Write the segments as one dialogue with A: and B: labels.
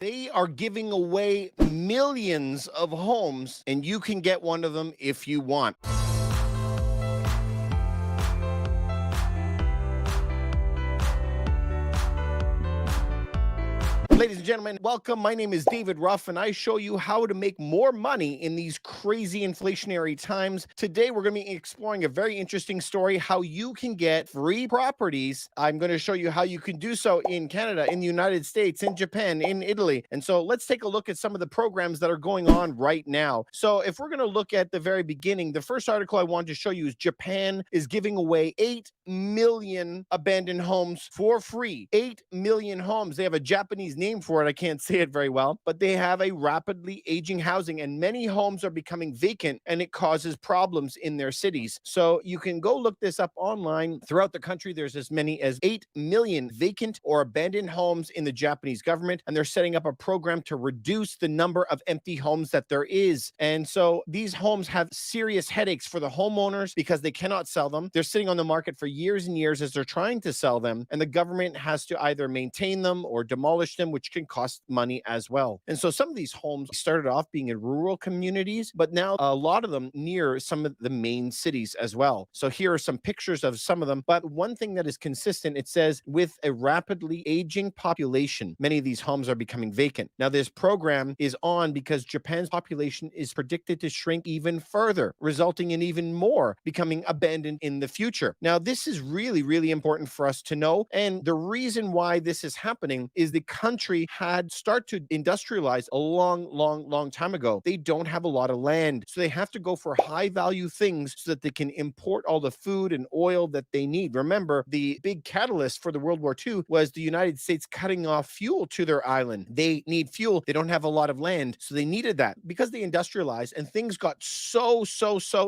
A: They are giving away millions of homes, and you can get one of them if you want. Ladies and gentlemen, welcome. My name is David Ruff, and I show you how to make more money in these crazy inflationary times. Today, we're going to be exploring a very interesting story, how you can get free properties. I'm going to show you how you can do so in Canada, in the United States, in Japan, in Italy. And so let's take a look at some of the programs that are going on right now. So if we're going to look at the very beginning, the first article I wanted to show you is Japan is giving away 8 million abandoned homes for free. 8 million homes. They have a Japanese name for it. I can't say it very well, but they have a rapidly aging housing, and many homes are becoming vacant, and it causes problems in their cities. So you can go look this up online. Throughout the country, there's as many as 8 million vacant or abandoned homes in the Japanese government, and they're setting up a program to reduce the number of empty homes that there is. And so these homes have serious headaches for the homeowners because they cannot sell them. They're sitting on the market for years and years as they're trying to sell them, and the government has to either maintain them or demolish them, which can cost money as well. And so some of these homes started off being in rural communities, but now a lot of them near some of the main cities as well. So here are some pictures of some of them. But one thing that is consistent, it says with a rapidly aging population, many of these homes are becoming vacant. Now this program is on because Japan's population is predicted to shrink even further, resulting in even more becoming abandoned in the future. Now this is really, really important for us to know. And the reason why this is happening is the country had started to industrialize a long time ago. They don't have a lot of land, so they have to go for high value things so that they can import all the food and oil that they need. Remember, the big catalyst for the World War II was the United States cutting off fuel to their island. They need fuel. They don't have a lot of land, so they needed that because they industrialized and things got so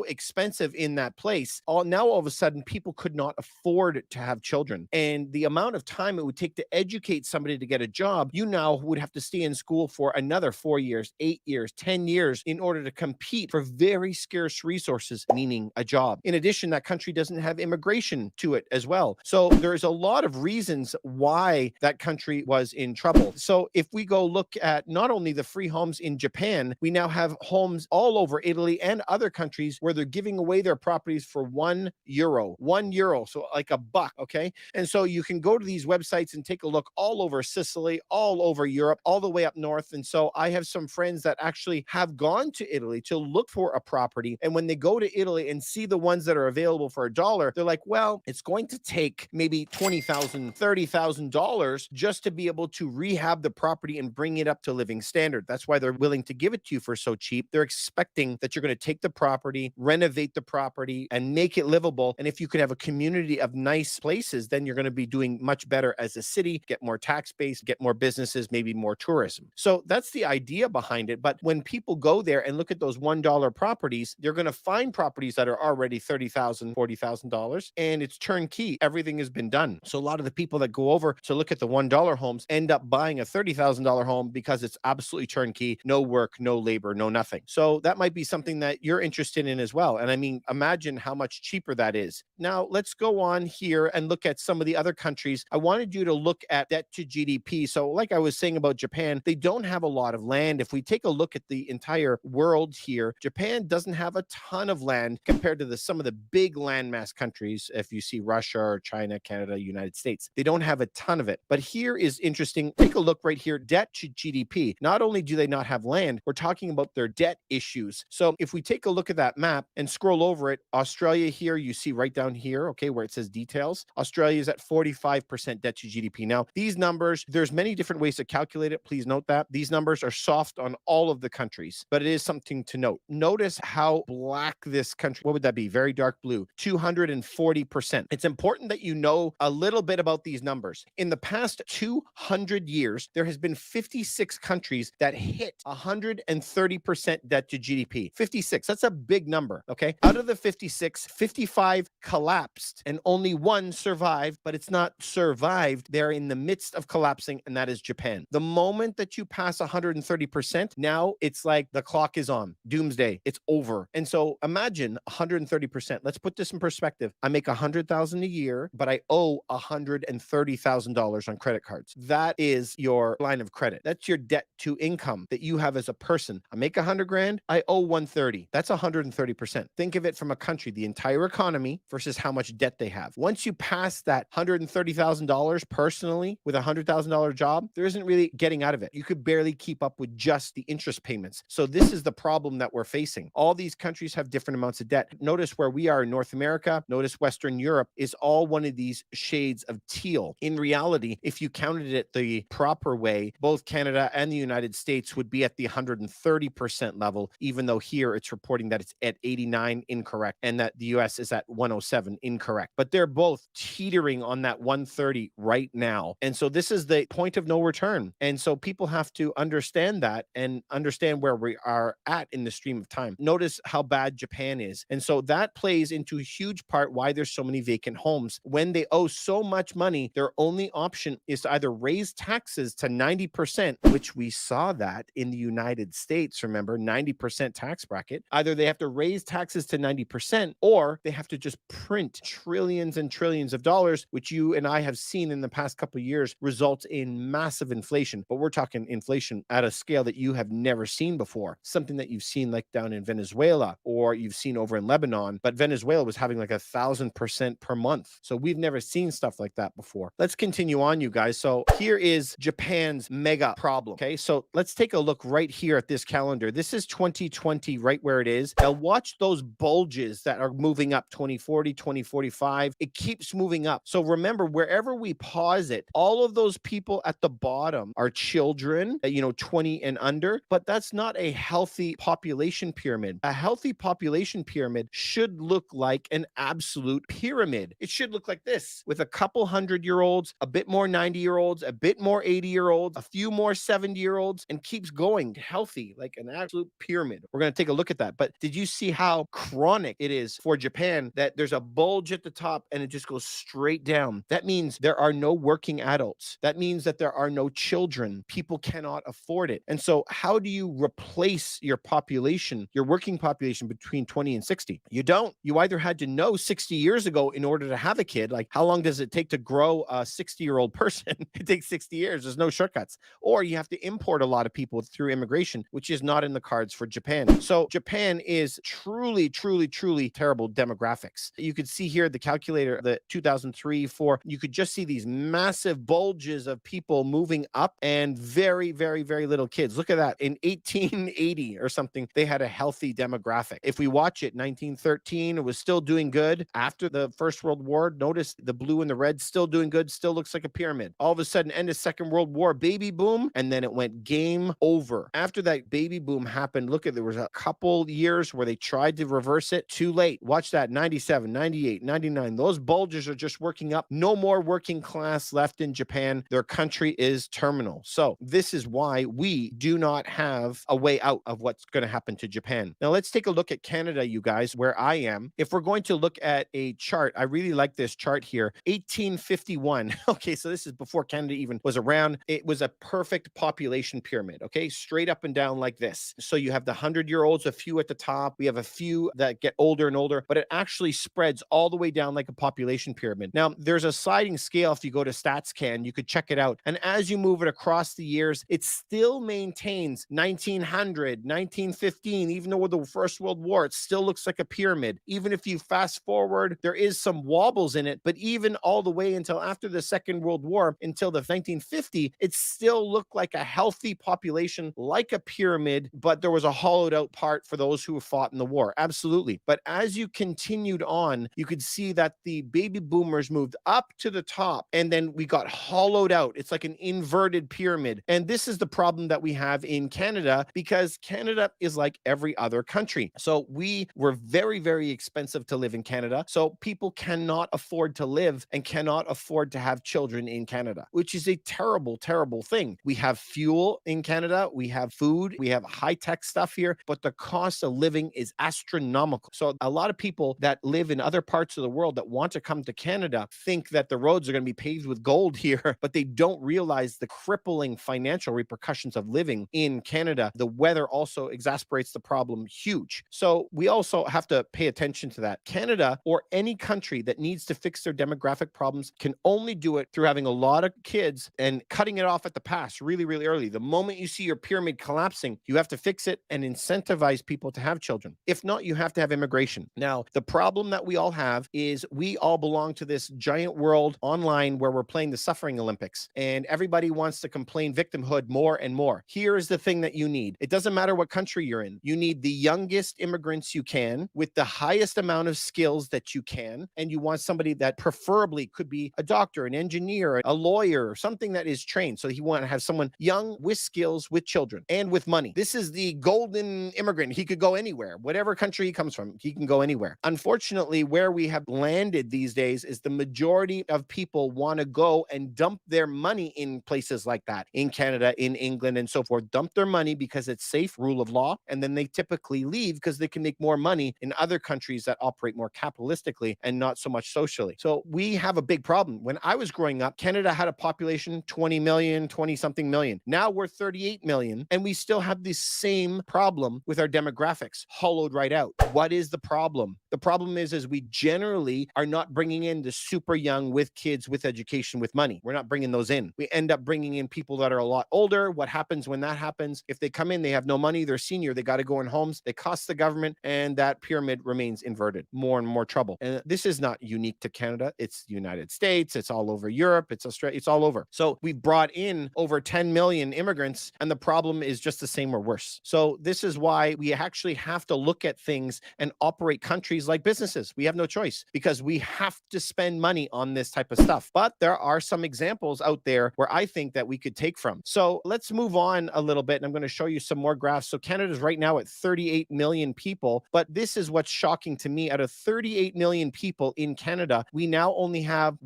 A: expensive in that place. Now all of a sudden, people could not afford to have children, and the amount of time it would take to educate somebody to get a job, you now would have to stay in school for another 4 years, 8 years, 10 years in order to compete for very scarce resources, meaning a job. In addition, that country doesn't have immigration to it as well. So there's a lot of reasons why that country was in trouble. So if we go look at not only the free homes in Japan, we now have homes all over Italy and other countries where they're giving away their properties for €1. €1, so like a buck, okay? And so you can go to these websites and take a look all over Sicily, all over Europe, all the way up north. And so I have some friends that actually have gone to Italy to look for a property. And when they go to Italy and see the ones that are available for $1, they're like, well, it's going to take maybe $20,000, $30,000 just to be able to rehab the property and bring it up to living standard. That's why they're willing to give it to you for so cheap. They're expecting that you're going to take the property, renovate the property, and make it livable. And if you could have a community of nice places, then you're going to be doing much better as a city, get more tax base, get more businesses, maybe more tourism. So that's the idea behind it. But when people go there and look at those $1 properties, they're going to find properties that are already $30,000, $40,000, and it's turnkey. Everything has been done. So a lot of the people that go over to look at the $1 homes end up buying a $30,000 home because it's absolutely turnkey, no work, no labor, no nothing. So that might be something that you're interested in as well. And I mean, imagine how much cheaper that is. Now let's go on here and look at some of the other countries. I wanted you to look at debt to GDP. So like I was saying about Japan, they don't have a lot of land. If we take a look at the entire world here, Japan doesn't have a ton of land compared to some of the big landmass countries. If you see Russia or China, Canada, United States, they don't have a ton of it. But here is interesting. Take a look right here, debt to GDP. Not only do they not have land, we're talking about their debt issues. So if we take a look at that map and scroll over it, Australia here, you see right down here, okay, where it says details, Australia is at 45% debt to GDP. Now, these numbers, there's many different ways to calculate it. Please note that these numbers are soft on all of the countries, but it is something to note. Notice how black this country, what would that be? Very dark blue, 240%. It's important that you know a little bit about these numbers. In the past 200 years, there has been 56 countries that hit 130% debt to GDP. 56, that's a big number, okay? Out of the 56, 55 collapsed and only one survived, but it's not survived. They're in the midst of collapsing, and that is Japan. Japan. The moment that you pass 130%, now it's like the clock is on. Doomsday. It's over. And so imagine 130%. Let's put this in perspective. I make 100,000 a year, but I owe $130,000 on credit cards. That is your line of credit. That's your debt to income that you have as a person. I make 100 grand, I owe 130. That's 130%. Think of it from a country, the entire economy versus how much debt they have. Once you pass that $130,000 personally with a $100,000 job, there isn't really getting out of it. You could barely keep up with just the interest payments. So this is the problem that we're facing. All these countries have different amounts of debt. Notice where we are in North America, notice Western Europe is all one of these shades of teal. In reality, if you counted it the proper way, both Canada and the United States would be at the 130% level, even though here it's reporting that it's at 89, incorrect, and that the US is at 107, incorrect. But they're both teetering on that 130 right now. And so this is the point of no return. And so people have to understand that and understand where we are at in the stream of time. Notice how bad Japan is. And so that plays into a huge part why there's so many vacant homes. When they owe so much money, their only option is to either raise taxes to 90%, which we saw that in the United States, remember, 90% tax bracket. Either they have to raise taxes to 90% or they have to just print trillions and trillions of dollars, which you and I have seen in the past couple of years results in massive inflation. But we're talking inflation at a scale that you have never seen before, something that you've seen like down in Venezuela or you've seen over in Lebanon. But Venezuela was having like 1,000% per month. So we've never seen stuff like that before. Let's continue on, you guys. So here is Japan's mega problem. Okay, so let's take a look right here at this calendar. This is 2020, right where it is. Now watch those bulges that are moving up, 2040, 2045. It keeps moving up. So remember, wherever we pause it, all of those people at the bottom are children, 20 and under, but that's not a healthy population pyramid. A healthy population pyramid should look like an absolute pyramid. It should look like this, with a couple 100-year-olds, a bit more 90-year-olds, a bit more 80-year-olds, a few more 70-year-olds, and keeps going healthy, like an absolute pyramid. We're going to take a look at that. But did you see how chronic it is for Japan that there's a bulge at the top and it just goes straight down? That means there are no working adults. That means that there are no children. People cannot afford it. And so how do you replace your population, your working population between 20 and 60? You don't. You either had to know 60 years ago in order to have a kid. Like, how long does it take to grow a 60-year-old person? It takes 60 years. There's no shortcuts. Or you have to import a lot of people through immigration, which is not in the cards for Japan. So Japan is truly, truly, truly terrible demographics. You could see here the calculator, the 2003, 4, you could just see these massive bulges of people moving up and very, very, very little kids. Look at that. In 1880 or something, they had a healthy demographic. If we watch it, 1913, it was still doing good. After the First World War, notice the blue and the red still doing good, still looks like a pyramid. All of a sudden, end of Second World War, baby boom, and then it went game over. After that baby boom happened, look at, there was a couple years where they tried to reverse it. Too late. Watch that, 97, 98, 99. Those bulges are just working up. No more working class left in Japan. Their country is terminal. So this is why we do not have a way out of what's going to happen to Japan. Now let's take a look at Canada, you guys, where I am. If we're going to look at a chart, I really like this chart here. 1851. Okay, so this is before Canada even was around. It was a perfect population pyramid, okay? Straight up and down like this. So you have the 100-year-olds, a few at the top. We have a few that get older and older, but it actually spreads all the way down like a population pyramid. Now, there's a sliding scale. If you go to StatsCan, you could check it out. And as you move it across the years, it still maintains 1900, 1915, even though with the First World War, it still looks like a pyramid. Even if you fast forward, there is some wobbles in it, but even all the way until after the Second World War, until the 1950, it still looked like a healthy population, like a pyramid, but there was a hollowed out part for those who fought in the war. Absolutely. But as you continued on, you could see that the baby boomers moved up to the top, and then we got hollowed out. It's like an inverted pyramid. And this is the problem that we have in Canada, because Canada is like every other country. So we were very, very expensive to live in Canada. So people cannot afford to live and cannot afford to have children in Canada, which is a terrible, terrible thing. We have fuel in Canada. We have food. We have high-tech stuff here, but the cost of living is astronomical. So a lot of people that live in other parts of the world that want to come to Canada think that the roads are going to be paved with gold here, but they don't realize has the crippling financial repercussions of living in Canada. The weather also exasperates the problem huge. So we also have to pay attention to that. Canada or any country that needs to fix their demographic problems can only do it through having a lot of kids and cutting it off at the pass really, really early. The moment you see your pyramid collapsing, you have to fix it and incentivize people to have children. If not, you have to have immigration. Now, the problem that we all have is we all belong to this giant world online where we're playing the suffering Olympics, and everybody wants to complain victimhood more and more. Here is the thing that you need. It doesn't matter what country you're in. You need the youngest immigrants you can with the highest amount of skills that you can, and you want somebody that preferably could be a doctor, an engineer, a lawyer, something that is trained. So you want to have someone young with skills, with children, and with money. This is the golden immigrant. He could go anywhere. Whatever country he comes from, he can go anywhere. Unfortunately, where we have landed these days is the majority of people want to go and dump their money in places like that, in Canada, in England, and so forth. Dump their money because it's safe, rule of law, and then they typically leave because they can make more money in other countries that operate more capitalistically and not so much socially. So we have a big problem. When I was growing up, Canada had a population 20 million, 20 something million. Now we're 38 million, and we still have the same problem with our demographics hollowed right out. What is the problem? The problem is we generally are not bringing in the super young with kids, with education, with money. We're not bringing those in. We end up bringing in people that are a lot older. What happens when that happens? If they come in, they have no money, they're senior, they got to go in homes, they cost the government, and that pyramid remains inverted. More and more trouble. And this is not unique to Canada. It's the United States. It's all over Europe. It's Australia. It's all over. So we've brought in over 10 million immigrants, and the problem is just the same or worse. So this is why we actually have to look at things and operate countries like businesses. We have no choice because we have to spend money on this type of stuff. But there are some examples out there where I think that we could take from. So let's move on a little bit, and I'm going to show you some more graphs. So Canada's right now at 38 million people, but this is what's shocking to me. Out of 38 million people in Canada, we now only have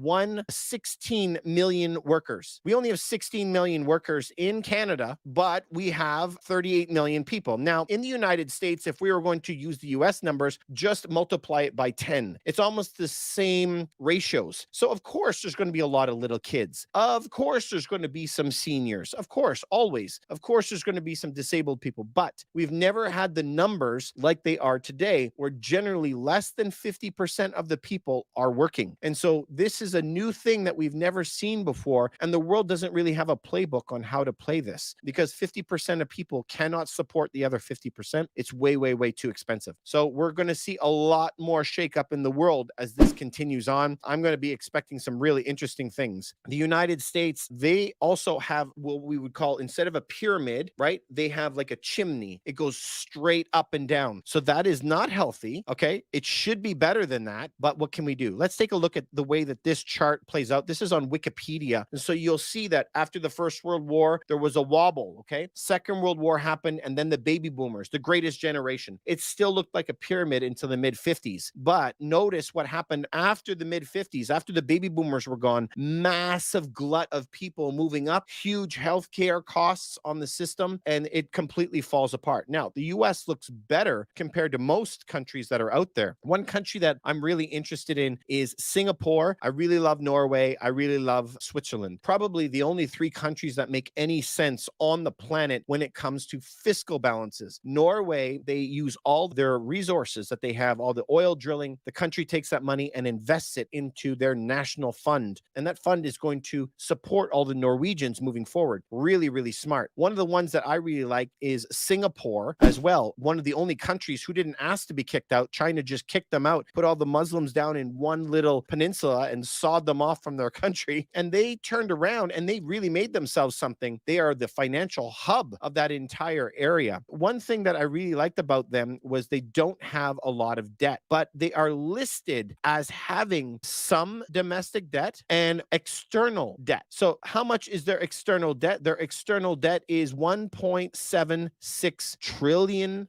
A: 16 million workers. We only have 16 million workers in Canada, but we have 38 million people. Now, in the United States, if we were going to use the US numbers, just multiply it by 10. It's almost the same ratios. So of course, there's going to be a lot of little kids. Of course, there's going to be some seniors. Of course, always. Of course, there's going to be some disabled people, but we've never had the numbers like they are today, where generally less than 50% of the people are working. And so this is a new thing that we've never seen before. And the world doesn't really have a playbook on how to play this because 50% of people cannot support the other 50%. It's way, way, way too expensive. So we're going to see a lot more shakeup in the world as this continues on. I'm going to be expecting some really interesting things. The United States, they also have what we would call, instead of a pyramid, right? They have like a chimney. It goes straight up and down. So that is not healthy. Okay. It should be better than that. But what can we do? Let's take a look at the way that this chart plays out. This is on Wikipedia. And so you'll see that after the First World War, there was a wobble. Okay. Second World War happened. And then the baby boomers, the greatest generation. It still looked like a pyramid until the mid 50s. But notice what happened after the mid 50s, after the baby boomers were gone, massive glut of people moving up, huge healthcare costs on the system, and it completely falls apart. Now, the US looks better compared to most countries that are out there. One country that I'm really interested in is Singapore. I really love Norway. I really love Switzerland. Probably the only three countries that make any sense on the planet when it comes to fiscal balances. Norway, they use all their resources that they have, all the oil drilling. The country takes that money and invests it into their national fund. And that fund is going to support all the Norwegians moving forward. Really, really smart. One of the ones that I really like is Singapore as well. One of the only countries who didn't ask to be kicked out. China just kicked them out, put all the Muslims down in one little peninsula and sawed them off from their country. And they turned around and they really made themselves something. They are the financial hub of that entire area. One thing that I really liked about them was they don't have a lot of debt, but they are listed as having some domestic debt and external debt. So how much is their external debt? Their external debt is $1.76 trillion.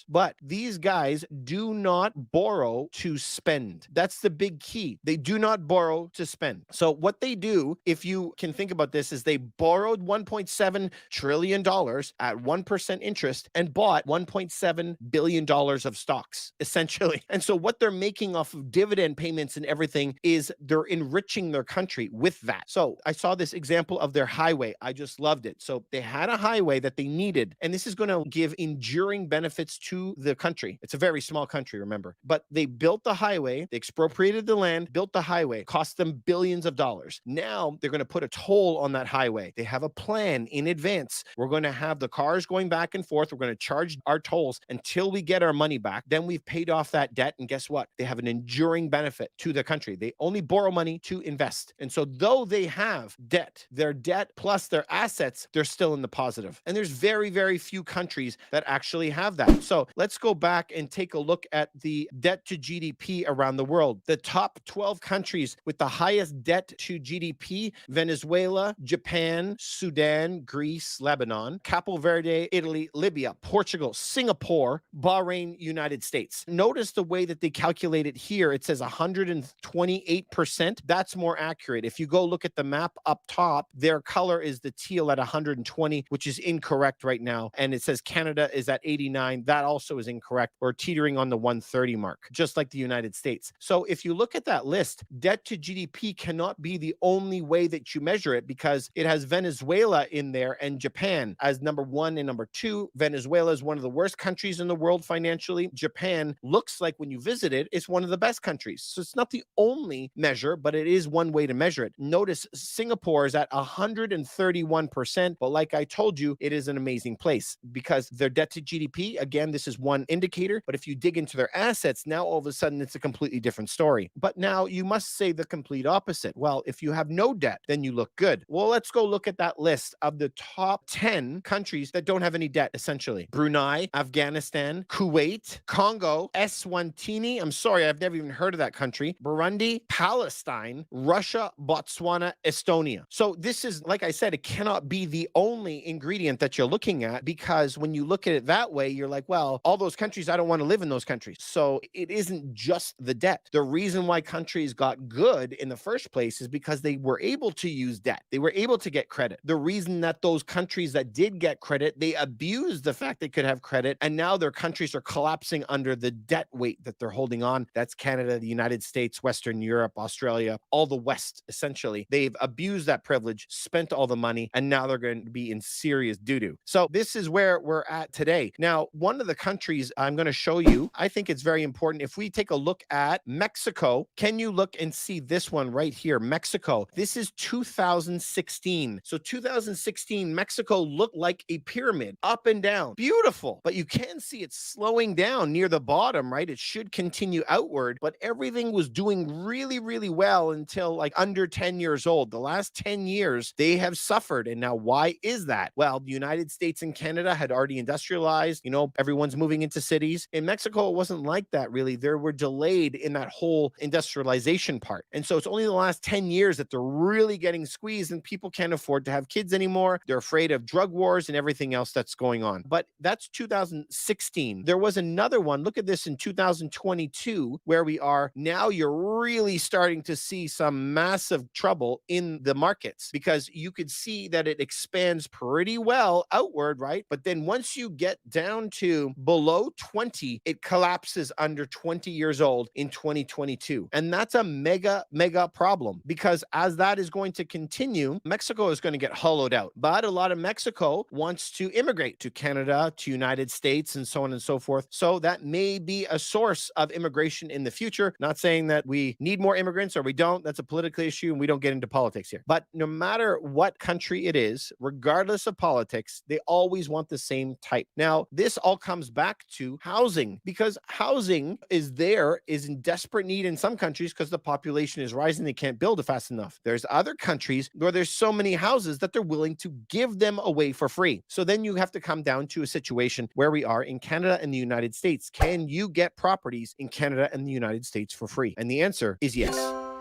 A: But these guys do not borrow to spend. That's the big key. They do not borrow to spend. So what they do, if you can think about this, is they borrowed $1.7 trillion at 1% interest and bought $1.7 billion of stocks, essentially. And so what they're making off of dividend payments and everything is they're enriching their country with that. So I saw this example of their highway. I just loved it. So they had a highway that they needed, and this is going to give enduring benefits to the country. It's a very small country, remember, but they built the highway, they expropriated the land, built the highway, cost them billions of dollars. Now they're going to put a toll on that highway. They have a plan in advance. We're going to have the cars going back and forth. We're going to charge our tolls until we get our money back. Then we've paid off that debt. And guess what? They have an enduring benefit to the country. They only borrow money to invest. And so though they have debt, their debt plus their assets, they're still in the positive. And there's very, very few countries that actually have that. So let's go back and take a look at the debt to GDP around the world. The top 12 countries with the highest debt to GDP: Venezuela, Japan, Sudan, Greece, Lebanon, Capo Verde, Italy, Libya, Portugal, Singapore, Bahrain, United States. Notice the way that they calculate it here. It says 128%. That's more accurate. If you go look at the map up top, their color is the teal at 120, which is incorrect right now. And it says Canada is at 89. That also is incorrect. We're teetering on the 130 mark, just like the United States. So if you look at that list, debt to GDP cannot be the only way that you measure it, because it has Venezuela in there and Japan as number one and number two. Venezuela is one of the worst countries in the world financially. Japan looks like, when you visit it, it's one of the best countries. So it's not the only measure, but it is one way to measure it. Notice Singapore is at 131%. But like I told you, it is an amazing place because their debt to GDP, again, this is one indicator. But if you dig into their assets, now all of a sudden it's a completely different story. But now you must say the complete opposite. Well, if you have no debt, then you look good. Well, let's go look at that list of the top 10 countries that don't have any debt, essentially. Brunei, Afghanistan, Kuwait, Congo, Eswatini. I'm sorry, I've never even heard of that country. Burundi, Palestine, Russia, Botswana, Estonia. So this is, like I said, it cannot be the only ingredient that you're looking at, because when you look at it that way, you're like, well, all those countries, I don't want to live in those countries. So it isn't just the debt. The reason why countries got good in the first place is because they were able to use debt. They were able to get credit. The reason that those countries that did get credit, they abused the fact they could have credit, and now their countries are collapsing under the debt weight that they're holding on. That's Canada, the United States, Western Europe, Australia, all the West, essentially. They've abused that privilege, spent all the money, and now they're going to be in serious doo-doo. So this is where we're at today. Now, one of the countries I'm going to show you, I think it's very important. If we take a look at Mexico, can you look and see this one right here? Mexico. This is 2016. So 2016, Mexico looked like a pyramid, up and down. Beautiful. But you can see it's slowing down near the bottom, right? It should continue outward, but everything was doing really, really well until like under 10 years old. The last 10 years, they have suffered. And now why is that? Well, the United States and Canada had already industrialized. You know, everyone's moving into cities. In Mexico, it wasn't like that, really. They were delayed in that whole industrialization part. And so it's only the last 10 years that they're really getting squeezed, and people can't afford to have kids anymore. They're afraid of drug wars and everything else that's going on. But that's 2016. There was another one. Look at this in 2022, where we are now. You're really starting to see some massive trouble in the markets, because you could see that it expands pretty well outward, right? But then once you get down to below 20, it collapses under 20 years old in 2022. And that's a mega problem, because as that is going to continue, Mexico is going to get hollowed out. But a lot of Mexico wants to immigrate to Canada, to United States, and so on and so forth. So that may be a source of immigration in the future. Not saying that we need more immigrants or we don't. That's a political issue, and we don't get into politics here. But no matter what country it is, regardless of politics, they always want the same type. Now, this all comes back to housing, because housing is in desperate need in some countries because the population is rising. They can't build it fast enough. There's other countries where there's so many houses that they're willing to give them away for free. So then you have to come down to a situation where we are in Canada and the United States. Can you get properties in Canada and the United States for free? And the answer is yes.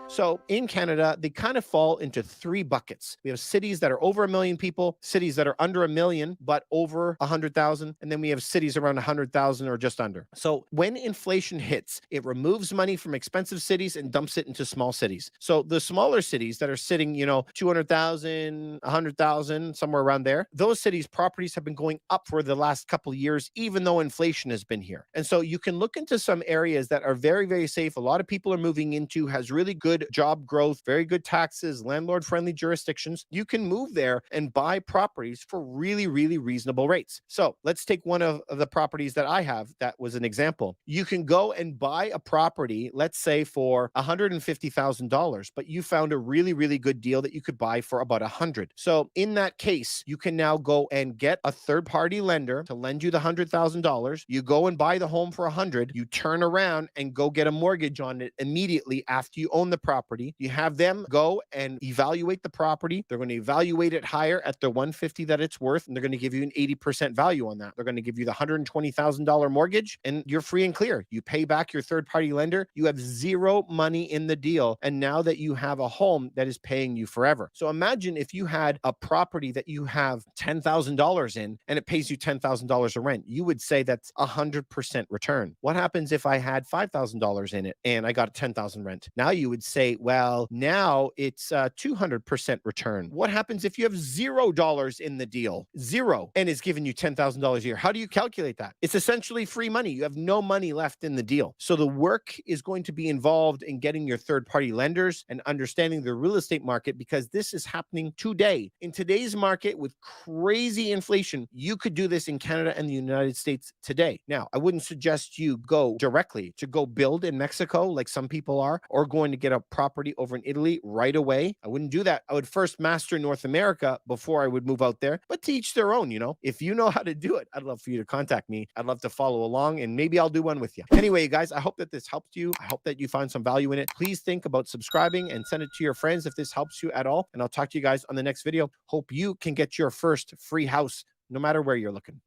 A: So in Canada, they kind of fall into three buckets. We have cities that are over 1 million people, cities that are under 1 million, but over 100,000. And then we have cities around 100,000 or just under. So when inflation hits, it removes money from expensive cities and dumps it into small cities. So the smaller cities that are sitting, 200,000, 100,000, somewhere around there, those cities' properties have been going up for the last couple of years, even though inflation has been here. And so you can look into some areas that are very, very safe. A lot of people are moving into, has really good good job growth, very good taxes, landlord-friendly jurisdictions, you can move there and buy properties for really, really reasonable rates. So let's take one of the properties that I have that was an example. You can go and buy a property, let's say for $150,000, but you found a really, really good deal that you could buy for about 100. So in that case, you can now go and get a third-party lender to lend you the $100,000. You go and buy the home for 100. You turn around and go get a mortgage on it immediately after you own the property. You have them go and evaluate the property. They're going to evaluate it higher at the 150 that it's worth, and they're going to give you an 80% value on that. They're going to give you the $120,000 mortgage, and you're free and clear. You pay back your third-party lender. You have zero money in the deal, and now that you have a home that is paying you forever. So imagine if you had a property that you have $10,000 in, and it pays you $10,000 of rent. You would say that's 100% return. What happens if I had $5,000 in it and I got 10,000 rent? Now you would say, well, now it's 200% return. What happens if you have $0 in the deal? Zero, and it's giving you $10,000 a year. How do you calculate that? It's essentially free money. You have no money left in the deal. So the work is going to be involved in getting your third-party lenders and understanding the real estate market, because this is happening today. In today's market with crazy inflation, you could do this in Canada and the United States today. Now, I wouldn't suggest you go directly to go build in Mexico like some people are, or going to get a property over in Italy right away. I wouldn't do that. I would first master North America before I would move out there, but to each their own, you know. If you know how to do it, I'd love for you to contact me. I'd love to follow along, and maybe I'll do one with you. Anyway, guys, I hope that this helped you. I hope that you find some value in it. Please think about subscribing and send it to your friends if this helps you at all. And I'll talk to you guys on the next video. Hope you can get your first free house no matter where you're looking.